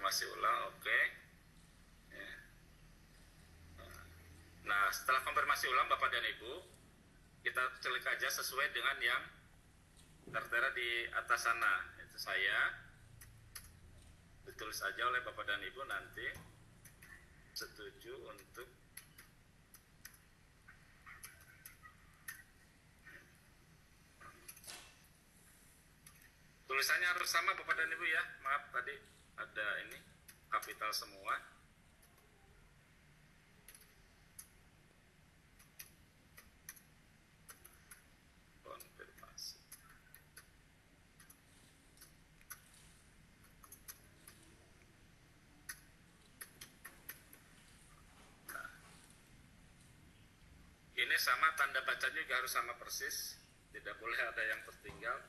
konfirmasi ulang, oke. Ya. Nah, setelah konfirmasi ulang Bapak dan Ibu, kita klik aja sesuai dengan yang tertera di atas sana. Itu saya, ditulis aja oleh Bapak dan Ibu nanti, setuju untuk tulisannya harus sama Bapak dan Ibu ya. Maaf tadi ada ini kapital semua. Konfirmasi. Nah, ini sama tanda bacanya juga harus sama persis. Tidak boleh ada yang tertinggal.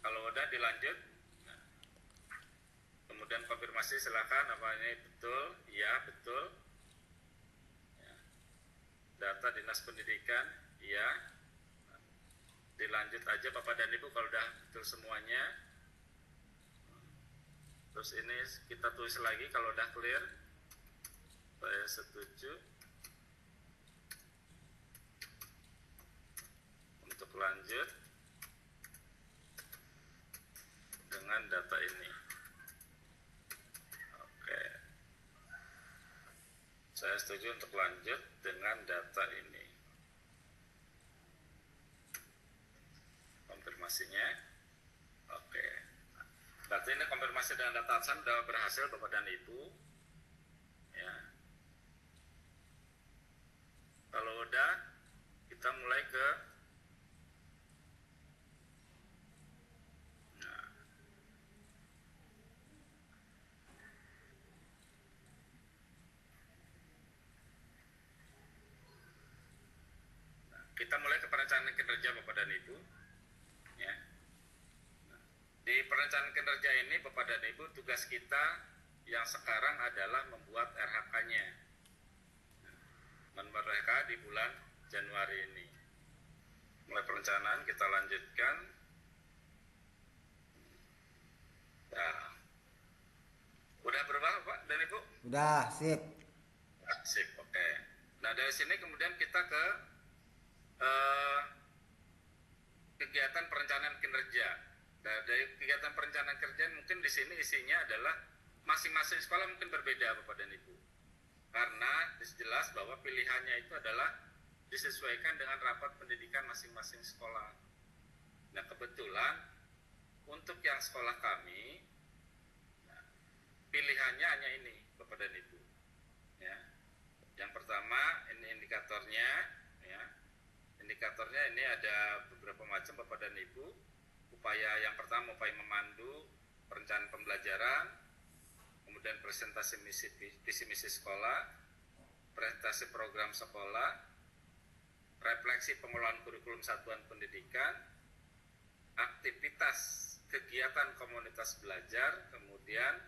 Kalau udah dilanjut, nah, kemudian konfirmasi silakan apa ini betul, iya betul. Ya. Data dinas pendidikan, iya. Nah, dilanjut aja Bapak dan Ibu kalau udah betul semuanya. Terus ini kita tulis lagi kalau udah clear. Saya setuju untuk lanjut dengan data ini. Oke. Saya setuju untuk lanjut dengan data ini. Konfirmasinya. Oke. Berarti ini konfirmasi dengan data ATSAN sudah berhasil Bapak dan Ibu. Ya. Kalau udah, kita mulai ke kita mulai ke perencanaan kinerja Bapak dan Ibu. Ya. Di perencanaan kinerja ini Bapak dan Ibu, tugas kita yang sekarang adalah membuat RHK-nya. Membuat RHK di bulan Januari ini. Mulai perencanaan kita lanjutkan. Nah, udah berubah Pak dan Ibu? Udah, sip. Sip, oke. Nah dari sini kemudian kita ke kegiatan perencanaan kinerja. Nah, dari kegiatan perencanaan kinerja mungkin di sini isinya adalah masing-masing sekolah mungkin berbeda Bapak dan Ibu. Karena jelas bahwa pilihannya itu adalah disesuaikan dengan rapat pendidikan masing-masing sekolah. Nah kebetulan untuk yang sekolah kami, nah, pilihannya hanya ini Bapak dan Ibu. Ya. Yang pertama ini indikatornya, ya. Indikatornya ini ada beberapa macam Bapak dan Ibu. Upaya yang pertama upaya memandu perencanaan pembelajaran, kemudian presentasi visi misi sekolah, presentasi program sekolah, refleksi pengelolaan kurikulum satuan pendidikan, aktivitas kegiatan komunitas belajar, kemudian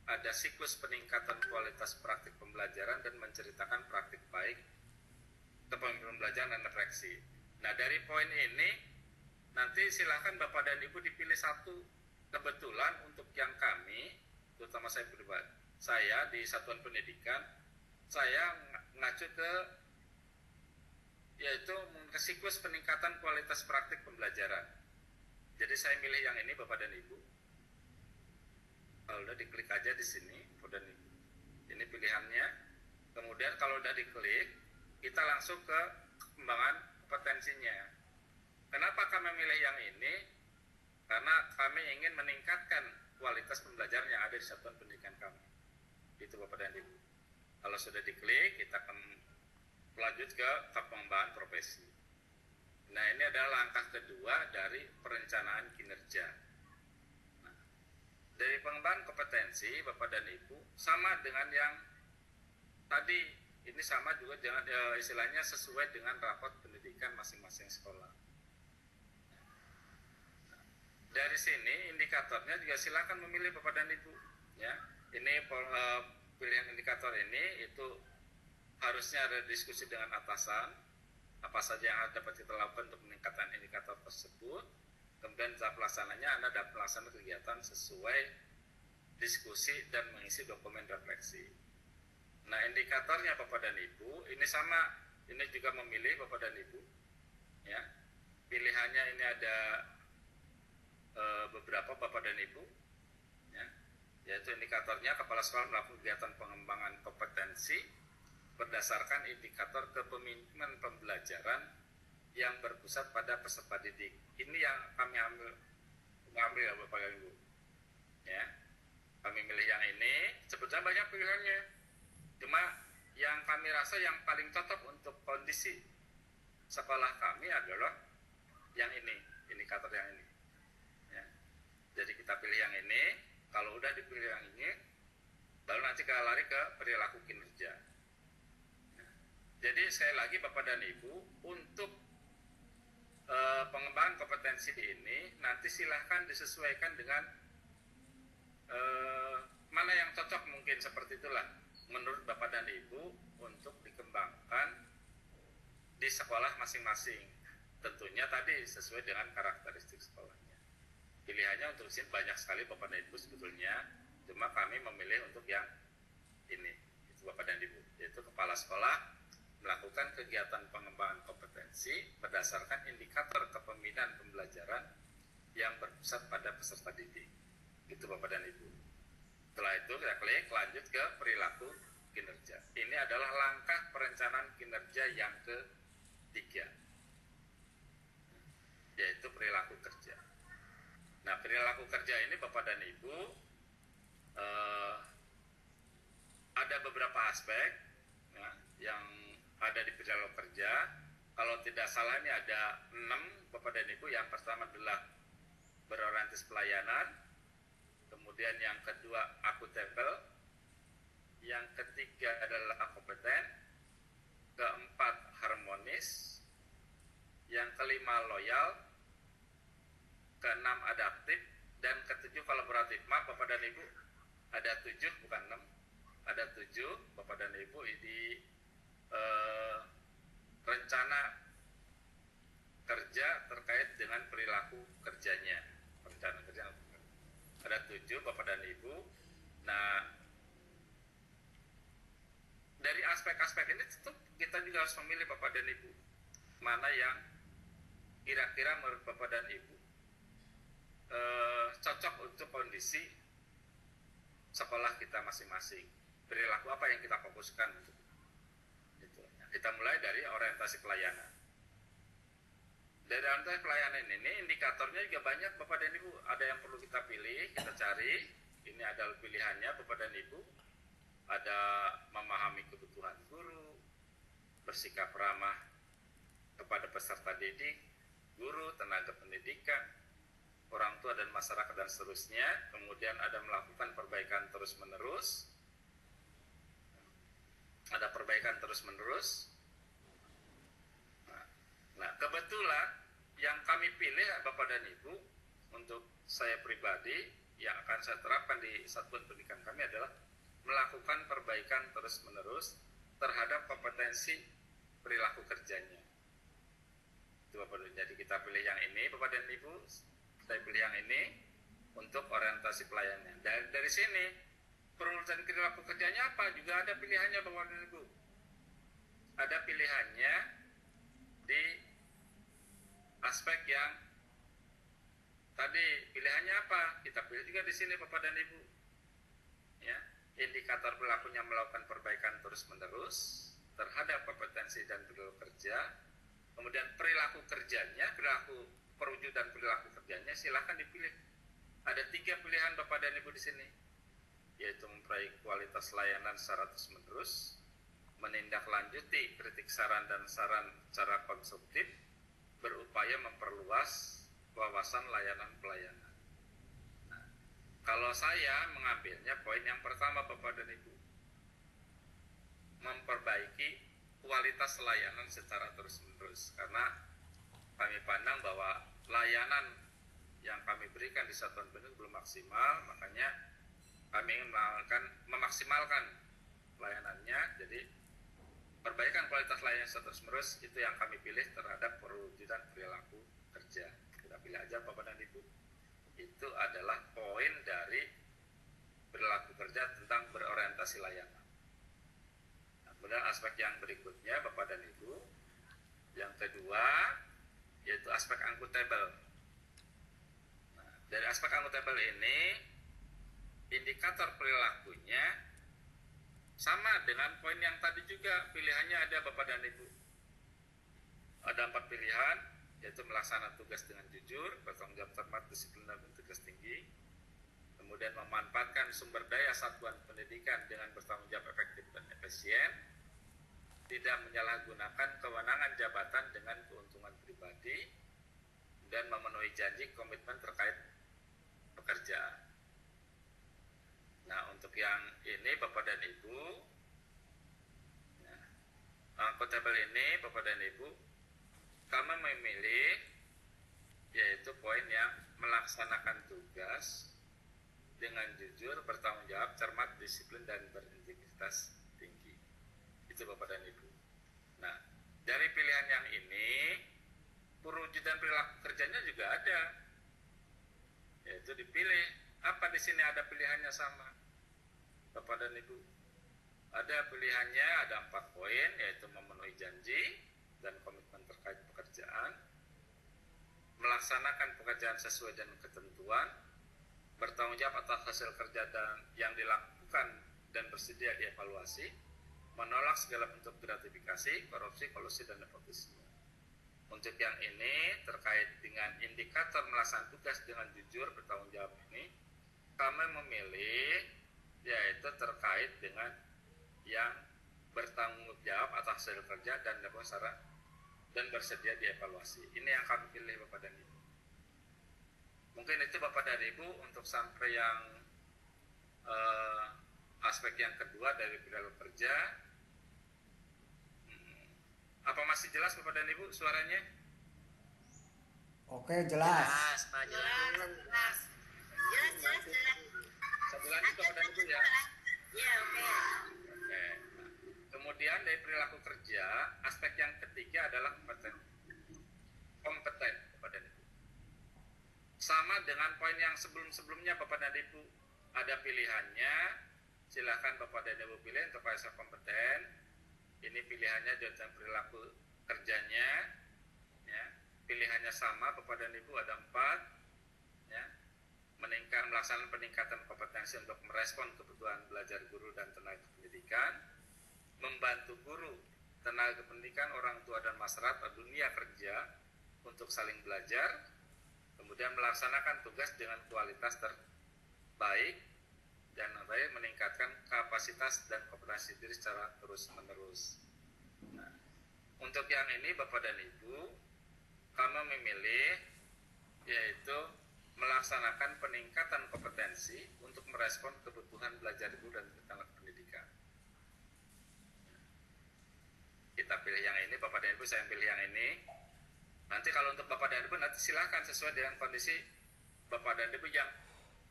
ada siklus peningkatan kualitas praktik pembelajaran dan menceritakan praktik baik pembelajaran dan refleksi. Nah dari poin ini nanti silahkan Bapak dan Ibu dipilih satu. Kebetulan untuk yang kami, terutama saya pribadi, saya di satuan pendidikan, saya ngacu ke yaitu siklus peningkatan kualitas praktik pembelajaran. Jadi saya milih yang ini Bapak dan Ibu. Kalau udah diklik aja di sini Bapak dan Ibu. Ini pilihannya. Kemudian kalau udah diklik, kita langsung ke pengembangan kompetensinya. Kenapa kami milih yang ini? Karena kami ingin meningkatkan kualitas pembelajaran yang ada di satuan pendidikan kami. Itu Bapak dan Ibu. Kalau sudah diklik, kita akan lanjut ke pengembangan profesi. Nah ini adalah langkah kedua dari perencanaan kinerja. Nah, dari pengembangan kompetensi Bapak dan Ibu sama dengan yang tadi. Ini sama juga dengan istilahnya sesuai dengan rapat pendidikan masing-masing sekolah. Dari sini indikatornya juga silakan memilih Bapak dan Ibu. Ya, ini pilihan indikator ini itu harusnya ada diskusi dengan atasan. Apa saja yang dapat kita lakukan untuk meningkatkan indikator tersebut. Kemudian tahap pelaksananya Anda dapat melaksanakan kegiatan sesuai diskusi dan mengisi dokumen refleksi. Nah, indikatornya Bapak dan Ibu ini sama, ini juga memilih Bapak dan Ibu, ya. Pilihannya ini ada beberapa Bapak dan Ibu, ya, yaitu indikatornya kepala sekolah melakukan kegiatan pengembangan kompetensi berdasarkan indikator kepemimpinan pembelajaran yang berpusat pada peserta didik. Ini yang kami ambil ya Bapak dan Ibu, ya. Kami milih yang ini, sebetulnya banyak pilihannya, cuma yang kami rasa yang paling cocok untuk kondisi sekolah kami adalah yang ini, indikator yang ini, ya. Jadi kita pilih yang ini. Kalau udah dipilih yang ini, baru nanti kita lari ke perilaku kinerja. Nah, jadi sekali lagi Bapak dan Ibu, untuk pengembangan kompetensi ini nanti silahkan disesuaikan dengan mana yang cocok, mungkin seperti itulah menurut Bapak dan Ibu untuk dikembangkan di sekolah masing-masing. Tentunya tadi sesuai dengan karakteristik sekolahnya. Pilihannya untuk sini banyak sekali Bapak dan Ibu sebetulnya, cuma kami memilih untuk yang ini, itu Bapak dan Ibu, yaitu kepala sekolah melakukan kegiatan pengembangan kompetensi berdasarkan indikator kepemimpinan pembelajaran yang berpusat pada peserta didik. Itu Bapak dan Ibu. Setelah itu kita klik lanjut ke perilaku kinerja. Ini adalah langkah perencanaan kinerja yang ketiga, yaitu perilaku kerja. Nah, perilaku kerja ini Bapak dan Ibu ada beberapa aspek, ya, yang ada di perilaku kerja. Kalau tidak salah ini ada 6 Bapak dan Ibu. Yang pertama adalah berorientasi pelayanan, kemudian yang kedua akuntabel, yang ketiga adalah kompeten, keempat harmonis, yang kelima loyal, keenam adaptif, dan ketujuh kolaboratif. Maaf Bapak dan Ibu, ada 7 bukan 6, ada 7 Bapak dan Ibu. Ini rencana kerja terkait dengan perilaku kerjanya, rencana kerja ada 7 Bapak dan Ibu. Nah, dari aspek-aspek ini tentu kita juga harus memilih Bapak dan Ibu mana yang kira-kira menurut Bapak dan Ibu cocok untuk kondisi sekolah kita masing-masing. Perilaku apa yang kita fokuskan untuk itu. Kita mulai dari orientasi pelayanan. Dari orientasi pelayanan ini indikatornya juga banyak Bapak dan Ibu. Ada yang perlu kita pilih, kita cari. Ini adalah pilihannya Bapak dan Ibu. Ada memahami kebutuhan guru, bersikap ramah kepada peserta didik, guru, tenaga pendidikan, orang tua dan masyarakat dan seterusnya. Kemudian ada melakukan perbaikan terus-menerus. Ada perbaikan terus-menerus. Nah, kebetulan yang kami pilih Bapak dan Ibu untuk saya pribadi yang akan saya terapkan di satuan pendidikan kami adalah melakukan perbaikan terus-menerus terhadap kompetensi perilaku kerjanya. Itu Bapak. Jadi kita pilih yang ini Bapak dan Ibu, saya pilih yang ini untuk orientasi pelayanannya. Dari sini perurutan perilaku kerjanya apa? Juga ada pilihannya Bapak dan Ibu. Ada pilihannya di aspek yang tadi pilihannya apa? Kita pilih juga di sini Bapak dan Ibu. Ya, indikator perilakunya melakukan perbaikan terus-menerus terhadap kompetensi dan perilaku kerja. Kemudian perilaku kerjanya, perilaku perwujudan perilaku kerjanya silakan dipilih. Ada 3 pilihan Bapak dan Ibu di sini, yaitu memperaih kualitas layanan secara terus-menerus, menindaklanjuti kritik saran dan saran secara konstruktif, berupaya memperluas wawasan layanan pelayanan. Nah, kalau saya mengambilnya poin yang pertama Bapak dan Ibu, memperbaiki kualitas layanan secara terus-menerus, karena kami pandang bahwa layanan yang kami berikan di satuan pendidikan belum maksimal, makanya kami ingin memaksimalkan layanannya. Jadi perbaikan kualitas layanan secara terus-menerus itu yang kami pilih terhadap perwujudan perilaku kerja. Kita pilih aja Bapak dan Ibu. Itu adalah poin dari perilaku kerja tentang berorientasi layanan. Nah, kemudian aspek yang berikutnya Bapak dan Ibu, yang kedua yaitu aspek akuntabel. Nah, dari aspek akuntabel ini indikator perilakunya sama dengan poin yang tadi juga, pilihannya ada Bapak dan Ibu. Ada 4 pilihan, yaitu melaksanakan tugas dengan jujur, bertanggung jawab, cermat, disiplin, dan integritas tinggi. Kemudian memanfaatkan sumber daya satuan pendidikan dengan bertanggung jawab, efektif dan efisien. Tidak menyalahgunakan kewenangan jabatan dengan keuntungan pribadi, dan memenuhi janji komitmen terkait pekerjaan. Nah, untuk yang ini Bapak dan Ibu, akuntabel ini Bapak dan Ibu, kami memilih yaitu poin yang melaksanakan tugas dengan jujur, bertanggung jawab, cermat, disiplin, dan berintegritas tinggi. Itu Bapak dan Ibu. Nah, dari pilihan yang ini, perwujudan perilaku kerjanya juga ada, yaitu dipilih. Apa di sini ada pilihannya sama, Bapak dan Ibu? Ada pilihannya, ada 4 poin, yaitu memenuhi janji dan komitmen terkait pekerjaan, melaksanakan pekerjaan sesuai dengan ketentuan, bertanggung jawab atas hasil kerja yang dilakukan dan bersedia dievaluasi, menolak segala bentuk gratifikasi, korupsi, kolusi, dan nepotisme. Untuk yang ini terkait dengan indikator melaksanakan tugas dengan jujur, bertanggung jawab ini, kami memilih yaitu terkait dengan yang bertanggung jawab atas hasil kerja dan bersedia dievaluasi. Ini yang kami pilih Bapak dan Ibu. Mungkin itu Bapak dan Ibu untuk sampai yang aspek yang kedua dari perilaku kerja. Apa masih jelas Bapak dan Ibu suaranya? Oke, jelas. Jelas, Pak, jelas. Jelas. Satu lanjut Bapak dan Ibu ya. Ya, oke. Oke. Kemudian dari perilaku kerja, aspek yang ketiga adalah kompeten Bapak dan Ibu. Sama dengan poin yang sebelum-sebelumnya Bapak dan Ibu, ada pilihannya. Silakan Bapak dan Ibu pilih untuk aspek kompeten. Ini pilihannya tentang perilaku kerjanya, ya. Pilihannya sama Bapak dan Ibu, ada 4, ya. Melaksanakan peningkatan kompetensi untuk merespon kebutuhan belajar guru dan tenaga pendidikan, membantu guru, tenaga pendidikan, orang tua, dan masyarakat dunia kerja untuk saling belajar, kemudian melaksanakan tugas dengan kualitas terbaik, dan meningkatkan kapasitas dan kompetensi diri secara terus-menerus. Nah, untuk yang ini Bapak dan Ibu, kami memilih yaitu melaksanakan peningkatan kompetensi untuk merespon kebutuhan belajar guru dan tenaga pendidikan. Kita pilih yang ini Bapak dan Ibu, saya pilih yang ini. Nanti kalau untuk Bapak dan Ibu nanti silakan sesuai dengan kondisi Bapak dan Ibu yang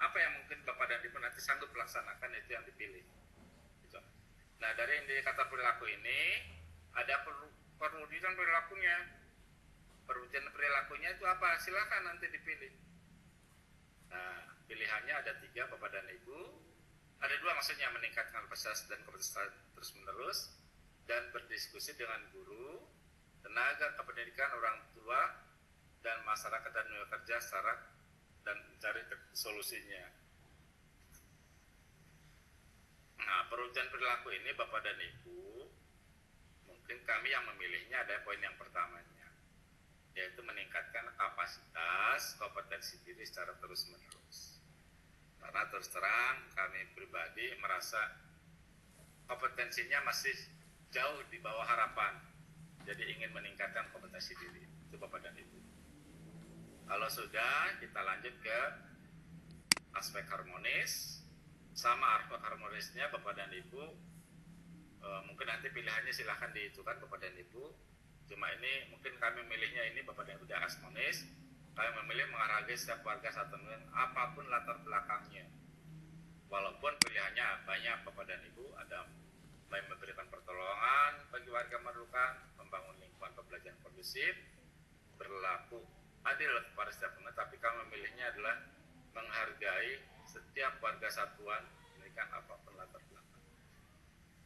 apa yang mungkin Bapak dan Ibu nanti sanggup melaksanakan, itu yang dipilih. Gitu. Nah, dari indikator perilaku ini ada perwujudan perilakunya. Perwujudan perilakunya itu apa? Silakan nanti dipilih. Nah, pilihannya ada 3 Bapak dan Ibu. Ada 2 maksudnya, meningkatkan kapasitas dan kompetensi terus menerus, dan berdiskusi dengan guru, tenaga kependidikan, orang tua, dan masyarakat dan dunia kerja secara dan mencari solusinya. Nah, perwujudan perilaku ini Bapak dan Ibu, mungkin kami yang memilihnya ada poin yang pertamanya, yaitu meningkatkan kapasitas kompetensi diri secara terus-menerus. Karena terus terang kami pribadi merasa kompetensinya masih jauh di bawah harapan, jadi ingin meningkatkan kompetensi diri. Itu Bapak dan Ibu. Kalau sudah, kita lanjut ke aspek harmonis. Sama aspek harmonisnya Bapak dan Ibu, mungkin nanti pilihannya silahkan dihitungkan Bapak dan Ibu. Cuma ini mungkin kami memilihnya ini Bapak dan Ibu di harmonis. Kami memilih menghargai setiap warga satu apapun latar belakangnya. Walaupun pilihannya banyak Bapak dan Ibu, ada mulai memberikan pertolongan bagi warga memerlukan, membangun lingkungan pembelajaran kondusif, berlaku adil kepada setiap kami memilihnya adalah menghargai setiap warga satuan pendidikan apapun latar belakang.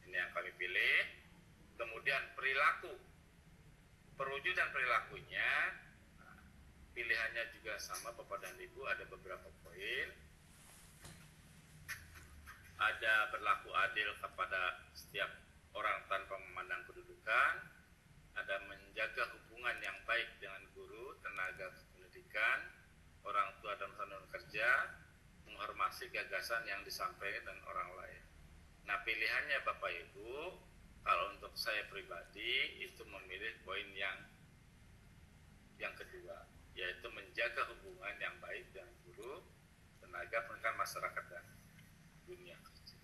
Ini yang kami pilih. Kemudian perilaku, perwujudan perilakunya, pilihannya juga sama Bapak dan Ibu, ada beberapa poin. Ada berlaku adil kepada setiap orang tanpa memandang kedudukan, ada menjaga hubungan yang baik dengan guru, tenaga pendidikan, orang tua dan tenaga kerja, menghormati gagasan yang disampaikan dan orang lain. Nah, pilihannya Bapak Ibu, kalau untuk saya pribadi itu memilih poin yang kedua, yaitu menjaga hubungan yang baik dengan guru, tenaga pendidikan, masyarakat dan dunia kerja.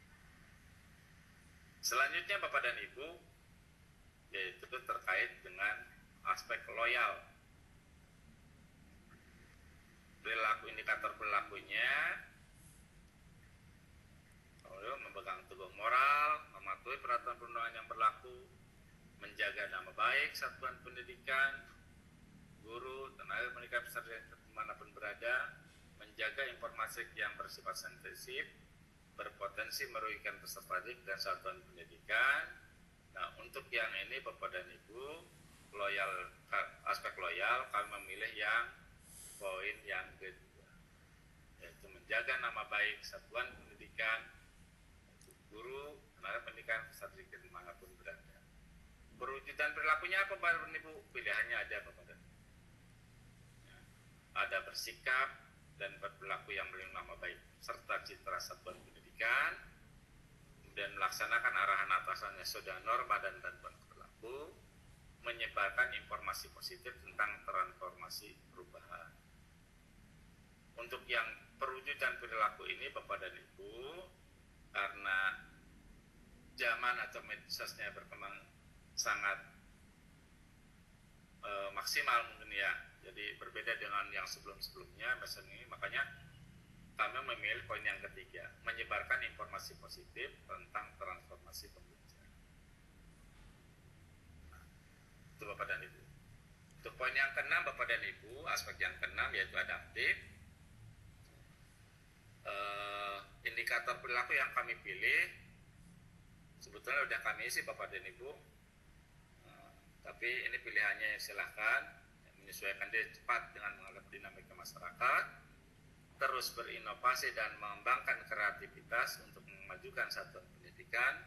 Selanjutnya Bapak dan Ibu, yaitu terkait dengan aspek loyal. Perilaku, indikator perilakunya memegang teguh moral, mematuhi peraturan perundangan yang berlaku, menjaga nama baik satuan pendidikan, guru, tenaga pendidikan peserta dimanapun berada, menjaga informasi yang bersifat sensitif, berpotensi merugikan peserta didik dan satuan pendidikan. Nah, untuk yang ini Bapak dan Ibu, loyal, aspek loyal kami memilih yang poin yang kedua, yaitu menjaga nama baik satuan pendidikan, guru, tenaga pendidikan peserta didik dimanapun berada. Perwujudan perilakunya apa Bapak dan Ibu? Pilihannya ada Bapak dan Ibu. Ada bersikap dan berperilaku yang melindungi nama baik serta citra satuan pendidikan, kemudian melaksanakan arahan atasannya sesuai norma dan tentuan berlaku, menyebarkan informasi positif tentang transformasi perubahan. Untuk yang perwujudan perilaku ini Bapak dan Ibu, karena zaman atau medsosnya berkembang sangat maksimal mungkin ya, jadi berbeda dengan yang sebelum-sebelumnya, makanya kami memilih poin yang ketiga, menyebarkan informasi positif tentang transformasi pembelajaran. Nah, itu Bapak dan Ibu. Untuk poin yang keenam Bapak dan Ibu, aspek yang keenam yaitu adaptif. Indikator perilaku yang kami pilih sebetulnya sudah kami isi Bapak dan Ibu, tapi ini pilihannya silahkan, menyesuaikan diri cepat dengan menghadapi dinamika masyarakat, terus berinovasi dan mengembangkan kreativitas untuk memajukan satuan pendidikan,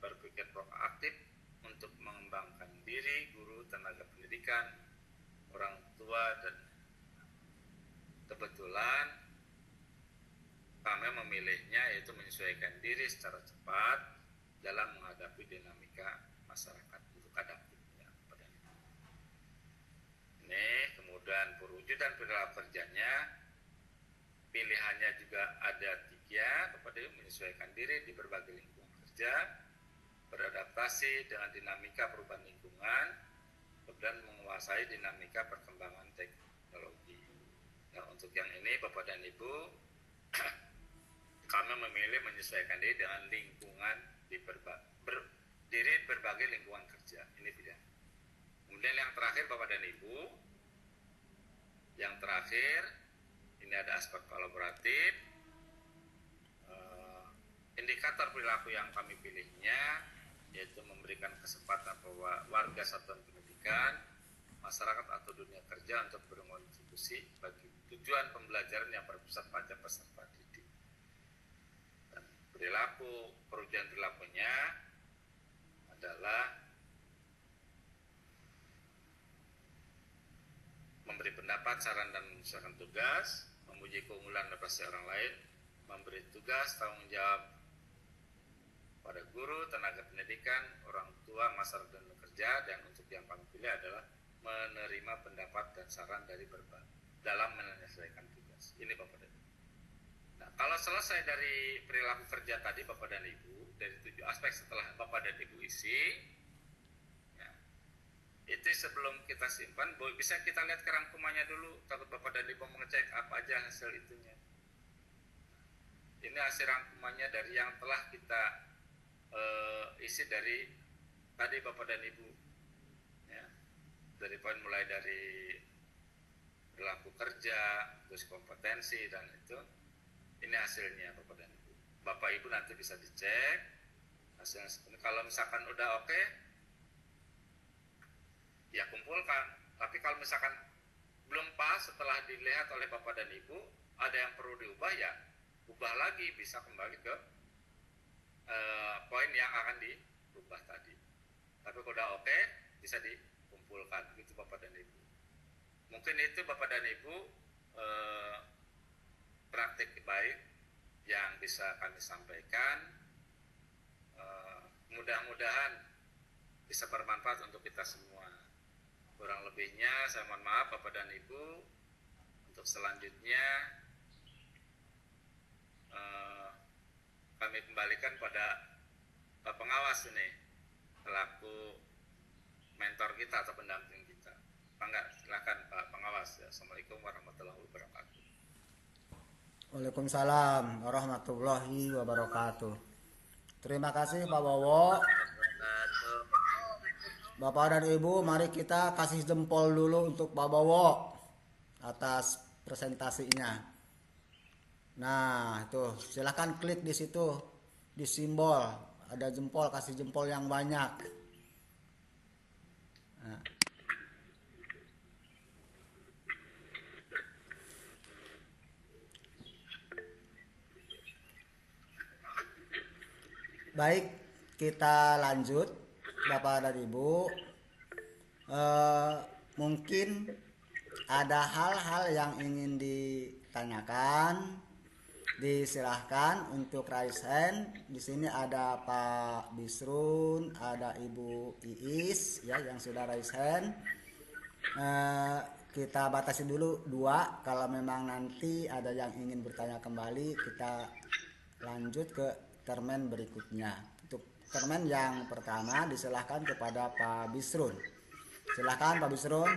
berpikir proaktif untuk mengembangkan diri guru, tenaga pendidikan, orang tua, dan kebetulan kami memilihnya yaitu menyesuaikan diri secara cepat dalam menghadapi dinamika masyarakat untuk adaptif. Ini kemudian perwujudan perilaku kerjanya, pilihannya juga ada 3, kepada menyesuaikan diri di berbagai lingkungan kerja, beradaptasi dengan dinamika perubahan lingkungan, kemudian menguasai dinamika perkembangan teknologi. Nah, untuk yang ini Bapak dan Ibu, kami memilih menyesuaikan diri dengan lingkungan berbagai lingkungan kerja. Ini pilihan. Kemudian yang terakhir Bapak dan Ibu, yang terakhir ini ada aspek kolaboratif. Indikator perilaku yang kami pilihnya yaitu memberikan kesempatan bahwa warga satuan pendidikan, masyarakat atau dunia kerja untuk berkontribusi bagi tujuan pembelajaran yang berpusat pada peserta didik. Dan perilaku, perwujudan perilakunya adalah memberi pendapat, saran dan menyesuaikan tugas, memuji keunggulan dan prestasi orang lain, memberi tugas, tanggung jawab pada guru, tenaga pendidikan, orang tua, masyarakat dan pekerja, dan untuk yang kami pilih adalah menerima pendapat dan saran dari dalam menyelesaikan tugas. Ini Bapak dan Ibu. Nah, kalau selesai dari perilaku kerja tadi Bapak dan Ibu, dari 7 aspek setelah Bapak dan Ibu isi, ya, itu sebelum kita simpan, bisa kita lihat kerangkumannya dulu, takut Bapak dan Ibu mengecek apa aja hasil itunya. Ini hasil rangkumannya dari yang telah kita isi dari tadi Bapak dan Ibu, ya, dari poin mulai dari berlaku kerja, terus kompetensi, dan itu ini hasilnya Bapak dan Ibu. Bapak Ibu nanti bisa dicek hasilnya. Kalau misalkan udah oke, ya kumpulkan. Tapi kalau misalkan belum pas setelah dilihat oleh Bapak dan Ibu, ada yang perlu diubah, ya ubah lagi, bisa kembali ke poin yang akan diubah tadi. Tapi kalau udah oke, bisa dikumpulkan gitu Bapak dan Ibu. Mungkin itu Bapak dan Ibu praktik baik yang bisa kami sampaikan. Mudah-mudahan bisa bermanfaat untuk kita semua. Kurang lebihnya saya mohon maaf Bapak dan Ibu. Untuk selanjutnya kami kembalikan pada Pak Pengawas ini, selaku mentor kita atau pendamping kita. Pak enggak, silakan Pak Pengawas. Ya. Assalamualaikum warahmatullahi wabarakatuh. Waalaikumsalam warahmatullahi wabarakatuh. Terima kasih Pak Bowo. Bapak dan Ibu, mari kita kasih jempol dulu untuk Pak Bowo atas presentasinya. Nah, tuh silahkan klik di situ di simbol, ada jempol, kasih jempol yang banyak. Nah. Baik, kita lanjut Bapak dan Ibu. Mungkin ada hal-hal yang ingin ditanyakan, disilahkan untuk raise hand. Di sini ada Pak Bisrun, ada Ibu Iis ya yang sudah raise hand. Kita batasi dulu 2. Kalau memang nanti ada yang ingin bertanya kembali, kita lanjut ke termen berikutnya. Untuk termen yang pertama disilahkan kepada Pak Bisrun. Silahkan Pak Bisrun.